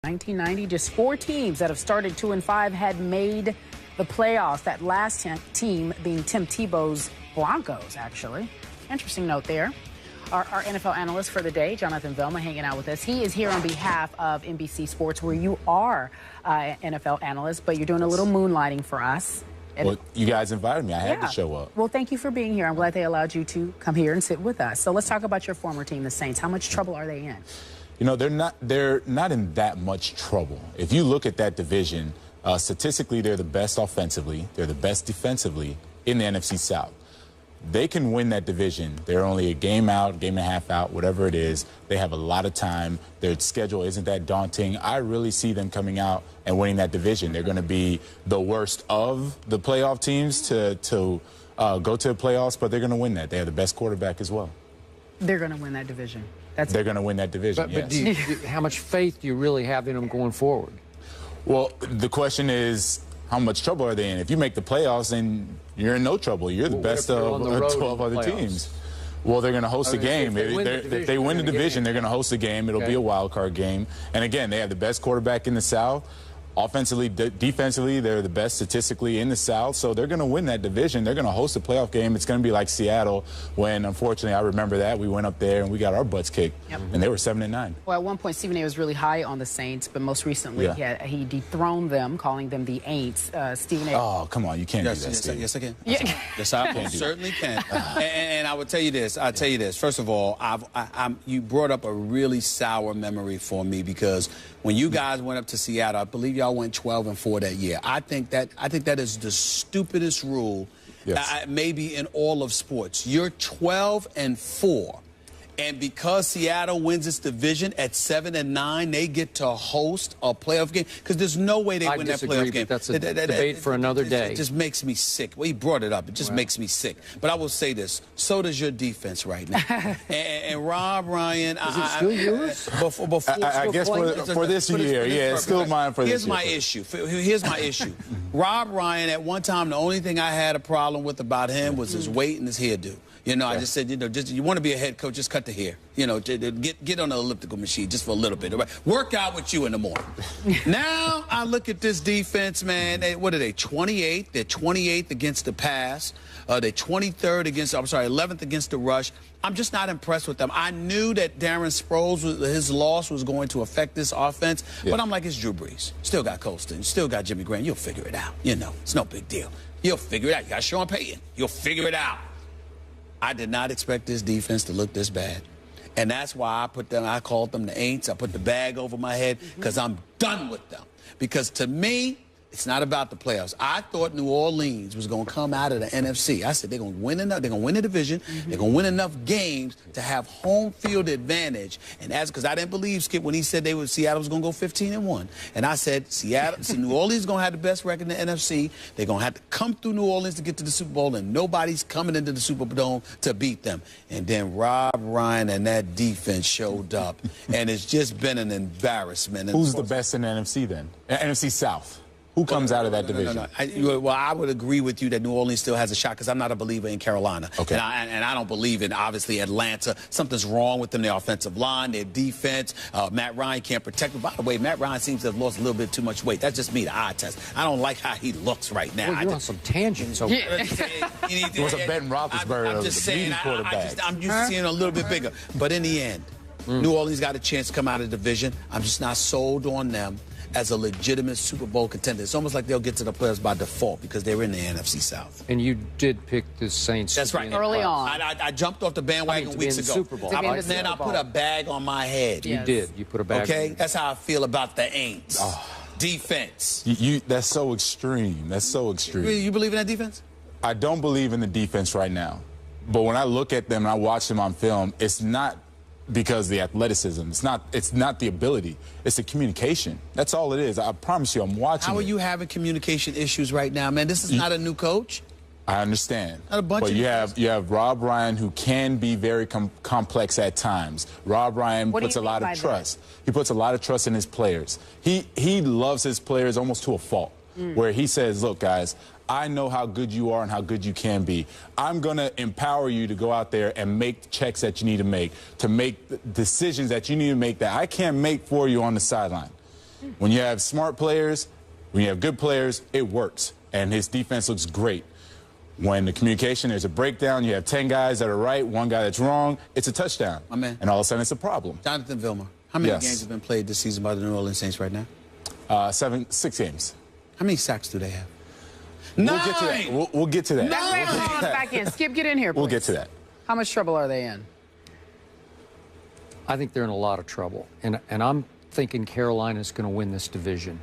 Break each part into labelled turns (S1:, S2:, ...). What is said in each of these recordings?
S1: 1990, just 4 teams that have started 2-5 had made the playoffs. That last team being Tim Tebow's Broncos, actually. Interesting note there. Our NFL analyst for the day, Jonathan Velma, hanging out with us. He is here on behalf of NBC Sports, where you are an NFL analyst, but you're doing a little moonlighting for us.
S2: Well, you guys invited me. I had to show up.
S1: Well, thank you for being here. I'm glad they allowed you to come here and sit with us. So let's talk about your former team, the Saints. How much trouble are they in?
S2: You know, they're not in that much trouble. If you look at that division, statistically, they're the best offensively. They're the best defensively in the NFC South. They can win that division. They're only a game out, game and a half out, whatever it is. They have a lot of time. Their schedule isn't that daunting. I really see them coming out and winning that division. They're going to be the worst of the playoff teams to go to the playoffs, but they're going to win that. They have the best quarterback as well.
S1: They're going to win that division.
S2: They're going to win that division,
S3: But
S2: yes.
S3: how much faith do you really have in them going forward?
S2: Well, the question is, how much trouble are they in? If you make the playoffs, then you're in no trouble. You're the best of 12 other teams. Well, they're going to host a game. If they win the division, they're going to host a game. It'll be a wild card game. And again, they have the best quarterback in the South. Offensively, defensively, they're the best statistically in the South, so they're going to win that division. They're going to host a playoff game. It's going to be like Seattle when, unfortunately, I remember that. We went up there and we got our butts kicked, and they were 7-9.
S1: Well, at one point, Stephen A. was really high on the Saints, but most recently he dethroned them, calling them the Aints. Stephen A.
S2: Oh, come on. You can't do that, Steve.
S4: Yes, I can. Yes, I certainly can. And I would tell you this. I'll tell you this. First of all, you brought up a really sour memory for me because when you guys went up to Seattle, I believe y'all went 12-4 that year. I think that is the stupidest rule, maybe in all of sports. You're 12-4. And because Seattle wins its division at 7-9, they get to host a playoff game. Because there's no way they win that playoff game.
S3: That's a debate for another day.
S4: It just makes me sick. Well, he brought it up. It just makes me sick. But I will say this. So does your defense right now. and Rob Ryan.
S3: Is it still yours?
S2: I guess for this year, it's still mine for this year.
S4: Here's my issue. Rob Ryan, at one time, the only thing I had a problem with about him was his weight and his hairdo. You know, I just said, you want to be a head coach, just cut the hair. You know, get on the elliptical machine just for a little bit. Work out with you in the morning. Now I look at this defense, man. What are they, 28th? They're 28th against the pass. They're 23rd against, 11th against the rush. I'm just not impressed with them. I knew that Darren Sproles, his loss was going to affect this offense, but I'm like, it's Drew Brees. Still got Colston. Still got Jimmy Graham. You'll figure it out. You know, it's no big deal. You'll figure it out. You got Sean Payton. You'll figure it out. I did not expect this defense to look this bad. And that's why I called them the Aints. I put the bag over my head because I'm done with them. Because to me, it's not about the playoffs. I thought New Orleans was going to come out of the NFC. I said they're going to win enough. They're going to win the division. They're going to win enough games to have home field advantage. And because I didn't believe Skip when he said Seattle was going to go 15-1. And I said New Orleans is going to have the best record in the NFC. They're going to have to come through New Orleans to get to the Super Bowl, and nobody's coming into the Superdome to beat them. And then Rob Ryan and that defense showed up, and it's just been an embarrassment.
S2: Who's the best in the NFC then? NFC South. Who comes out of that division?
S4: Well, I would agree with you that New Orleans still has a shot because I'm not a believer in Carolina.
S2: Okay.
S4: And I don't believe in, obviously, Atlanta. Something's wrong with them, their offensive line, their defense. Matt Ryan can't protect them. By the way, Matt Ryan seems to have lost a little bit too much weight. That's just me, the eye test. I don't like how he looks right now.
S3: Well, you're on some tangents over there.
S2: He was a Ben Roethlisberger,
S4: I'm just saying,
S2: quarterback.
S4: I'm used to seeing a little bit bigger. But in the end, New Orleans got a chance to come out of the division. I'm just not sold on them as a legitimate Super Bowl contender. It's almost like they'll get to the playoffs by default because they're in the NFC South.
S3: And you did pick the Saints.
S4: That's right.
S1: Early on.
S4: I jumped off the bandwagon weeks ago.
S3: Super Bowl.
S4: Then I put a bag on my head.
S3: You did. You put a bag
S4: Okay?
S3: on.
S4: That's how I feel about the Aints. Defense.
S2: That's so extreme. That's so extreme.
S4: You believe in that defense?
S2: I don't believe in the defense right now. But when I look at them and I watch them on film, it's not because the athleticism. It's not the ability. It's the communication. That's all it is. I promise you, I'm watching.
S4: How are you having communication issues right now, man? This is not a new coach.
S2: I understand.
S4: Not a bunch
S2: but
S4: of
S2: you have Rob Ryan, who can be very complex at times. Rob Ryan puts a lot of trust. He puts a lot of trust in his players. He loves his players almost to a fault, where he says, look, guys, I know how good you are and how good you can be. I'm going to empower you to go out there and make checks that you need to make the decisions that you need to make that I can't make for you on the sideline. When you have smart players, when you have good players, it works. And his defense looks great. When the communication, there's a breakdown, you have 10 guys that are right, one guy that's wrong, it's a touchdown.
S4: My man.
S2: And all of a sudden it's a problem.
S4: Jonathan Vilma, how many games have been played this season by the New Orleans Saints right now?
S2: 6 games.
S4: How many sacks do they have?
S2: We'll get to that. We'll get to that.
S1: Back in. Skip, get in here, please.
S2: We'll get to that.
S1: How much trouble are they in?
S3: I think they're in a lot of trouble. And I'm thinking Carolina's going to win this division.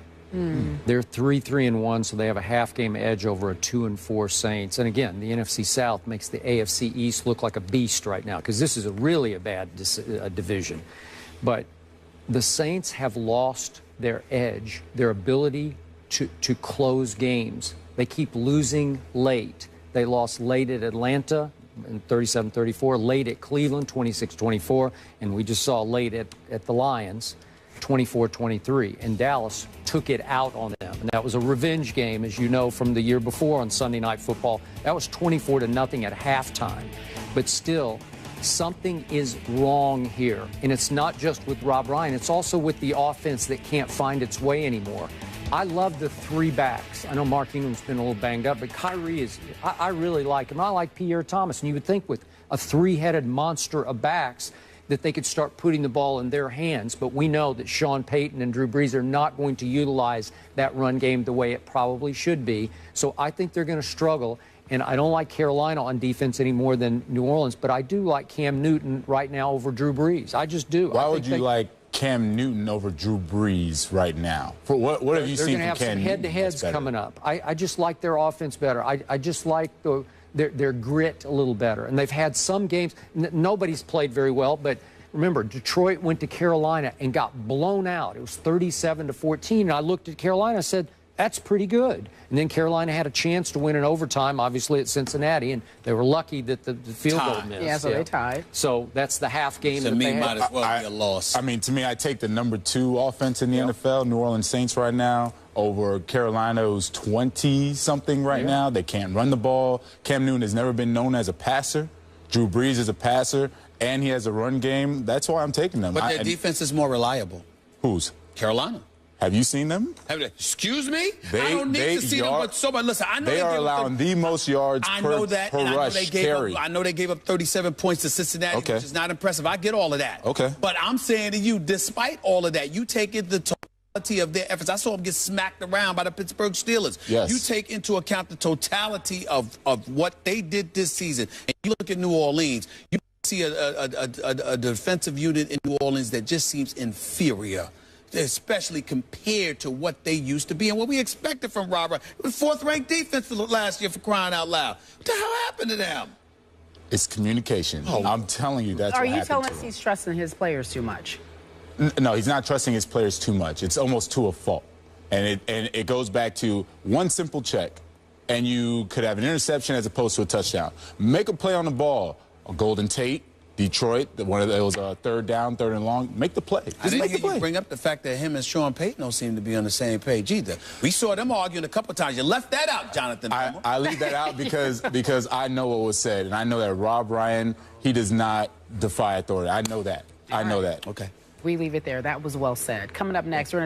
S3: They're 3-3-1, so they have a half-game edge over a 2-4 Saints. And again, the NFC South makes the AFC East look like a beast right now because this is really a bad division. But the Saints have lost their edge, their ability to close games. They keep losing late. They lost late at Atlanta in 37-34, late at Cleveland 26-24, and we just saw late at the Lions 24-23, and Dallas took it out on them. And that was a revenge game, as you know, from the year before on Sunday Night Football. That was 24-0 at halftime. But still, something is wrong here. And it's not just with Rob Ryan. It's also with the offense that can't find its way anymore. I love the three backs. I know Mark Ingram's been a little banged up, but Kyrie is, I really like him. I like Pierre Thomas. And you would think with a three-headed monster of backs that they could start putting the ball in their hands. But we know that Sean Payton and Drew Brees are not going to utilize that run game the way it probably should be. So I think they're going to struggle. And I don't like Carolina on defense any more than New Orleans, but I do like Cam Newton right now over Drew Brees. I just do.
S2: Why would you like Cam Newton over Drew Brees right now? For what have you seen from Cam Newton?
S3: They're going to have some head-to-heads coming up. I just like their offense better. I just like their grit a little better. And they've had some games. Nobody's played very well, but remember, Detroit went to Carolina and got blown out. It was 37-14. And I looked at Carolina and said, that's pretty good. And then Carolina had a chance to win in overtime, obviously, at Cincinnati, and they were lucky that the field goal missed.
S1: Yeah, so they tied.
S3: So that's the half game that they had.
S4: might as well be a loss.
S2: I mean, to me, I take the number 2 offense in the NFL, New Orleans Saints right now, over Carolina, who's 20-something right now. They can't run the ball. Cam Newton has never been known as a passer. Drew Brees is a passer, and he has a run game. That's why I'm taking them.
S4: But their defense is more reliable.
S2: Whose?
S4: Carolina.
S2: Have you seen them?
S4: Excuse me? I don't need to see them, but somebody, listen, I know
S2: they are allowing the most yards per rush carry.
S4: I know they gave up 37 points to Cincinnati, which is not impressive. I get all of that.
S2: Okay.
S4: But I'm saying to you, despite all of that, you take it the totality of their efforts. I saw them get smacked around by the Pittsburgh Steelers.
S2: Yes.
S4: You take into account the totality of what they did this season, and you look at New Orleans, you see a defensive unit in New Orleans that just seems inferior, especially compared to what they used to be and what we expected from Robert. It was 4th-ranked defense last year, for crying out loud. What the hell happened to them?
S2: It's communication. I'm telling you, that's what happened.
S1: Are you telling us he's trusting his players too much?
S2: No, he's not trusting his players too much. It's almost to a fault. And it goes back to one simple check, and you could have an interception as opposed to a touchdown. Make a play on the ball. A Golden Tate, Detroit, one of those 3rd down, 3rd and long. Make the play.
S4: I didn't hear you bring up the fact that him and Sean Payton don't seem to be on the same page either. We saw them arguing a couple times. You left that out, Jonathan.
S2: I leave that out because I know what was said, and I know that Rob Ryan, he does not defy authority. I know that. I know that.
S4: Okay.
S1: We leave it there. That was well said. Coming up next, we're going to talk